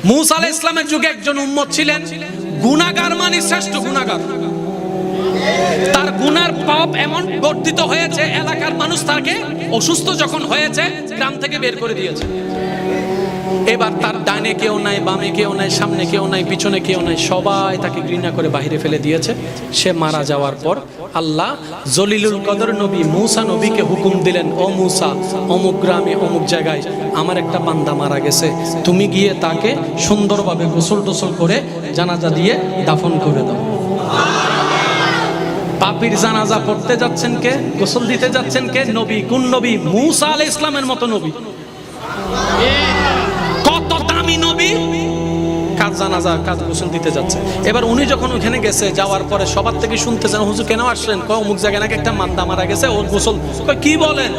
मूसा आलाइहिस सालामेर जुगे एकजन उम्मत छिलेन गुनाहगार माने श्रेष्ठ गुनाहगार। তার গুনার পাপ এমন বর্ধিত হয়েছে এলাকার মানুষ তাকে অসুস্থ যখন হয়েছে গ্রাম থেকে বের করে দিয়েছে। এবার তার ডানে কেউ নাই, বামে কেউ নাই, সামনে কেউ নাই, পিছনে কেউ নাই, সবাই তাকে ঘৃণা করে বাইরে ফেলে দিয়েছে। সে মারা যাওয়ার পর আল্লাহ জলিলুল কদর নবী মূসা নবীকে হুকুম দিলেন, ও মূসা, অমুক গ্রামে অমুক জায়গায় আমার একটা বান্দা মারা গেছে, তুমি গিয়ে তাকে সুন্দরভাবে গোসল টোসল করে জানাজা দিয়ে দাফন করে দাও। পাপীর জানাজা পড়তে যাচ্ছেন কে? গোসল দিতে যাচ্ছেন কে? নবী। কোন নবী? মূসা আলাইহিস সালামের মতো নবী। কত দামি নবী, কাজ জানাজা কাজ গোসল দিতে যাচ্ছে। এবার উনি যখন ওখানে গেছে, যাওয়ার পরে সবার থেকে শুনতেছেন, হুজুর কেন আসলেন? কয় অমুক জায়গায় নাকি একটা মান্দা মারা গেছে, ওর গোসল। কয় কি বলেন?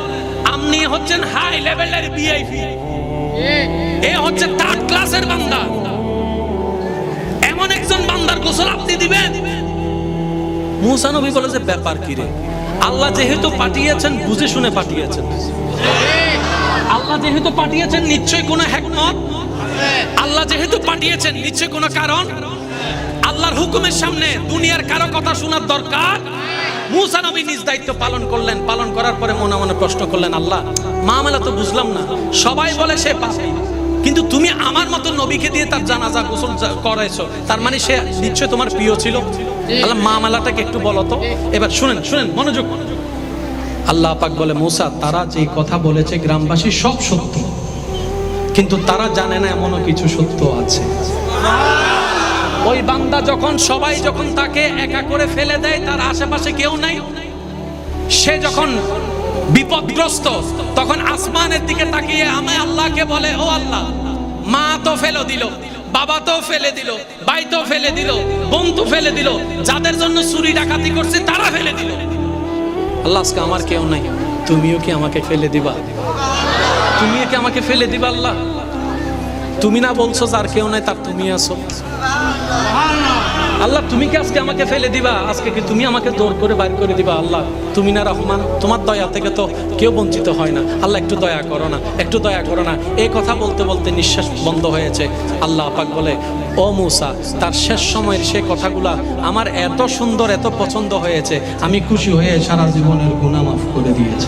আপনি হচ্ছেন হাই লেভেলের ভিআইপি, এ হচ্ছে থার্ড ক্লাসের বান্দা, এমন একজন বান্দার গোসল আপনি দিবেন? মূসা নবী বলে যে ব্যাপার কি রে, আল্লাহ যেহেতু পাঠিয়েছেন বুঝে শুনে পাঠিয়েছেন, আল্লাহ যেহেতু পাঠিয়েছেন নিশ্চয়ই কোনো হিকমত, আল্লাহ যেহেতু পাঠিয়েছেন নিশ্চয়ই কোনো কারণ। আল্লাহর হুকুমের সামনে দুনিয়ার কারো কথা শোনার দরকার। মূসা নবী নিজ দায়িত্ব পালন করলেন। পালন করার পরে মনে মনে প্রশ্ন করলেন, আল্লাহ মামলা তো বুঝলাম না, সবাই বলে সে পাপী, কিন্তু তুমি আমার মতো নবীকে দিয়ে তার জানাজা গোসল করাইছো, তার মানে সে নিশ্চয় তোমার প্রিয় ছিল। আল্লাহ মামলাটাকে একটু বলো তো। এবার শুনেন শুনেন মনোযোগ। আল্লাহ পাক বলে, মূসা তারা যে কথা বলেছে গ্রামবাসী সব সত্য, কিন্তু তারা জানে না এমনও কিছু সত্য আছে। ওই বান্দা যখন সবাই যখন তাকে একা করে ফেলে দেয়, তার আশেপাশে কেউ নাই, সে যখন বিপদগ্রস্ত, তখন আসমানের দিকে তাকিয়ে আমি আল্লাহকে বলে, ও আল্লাহ, মা তো ফেলে দিল, বাবা তো ফেলে দিল, ভাই তো ফেলে দিল, বন্ধু ফেলে দিল, যাদের জন্য চুরি ডাকাতি করছে তারা ফেলে দিল। আল্লাহ আজকে আমার কেউ নাই, তুমিও কি আমাকে ফেলে দিবা? তুমিও কি আমাকে ফেলে দিবা? আল্লাহ তুমি না বলছো যার কেউ নাই তার তুমি আছো। আল্লাহ তুমি কি আজকে আমাকে ফেলে দিবা? আজকে কি তুমি আমাকে দৌড় করে বাইর করে দিবা? আল্লাহ তুমি না রহমান, তোমার দয়া থেকে তো কেউ বঞ্চিত হয় না। আল্লাহ একটু দয়া করো না, একটু দয়া করো না। এই কথা বলতে বলতে নিঃশ্বাস বন্ধ হয়েছে। আল্লাহ পাক বলে, ও মূসা, তার শেষ সময়ের সে কথাগুলা আমার এত সুন্দর, এত পছন্দ হয়েছে, আমি খুশি হয়ে সারা জীবনের গুনাহ মাফ করে দিয়েছি।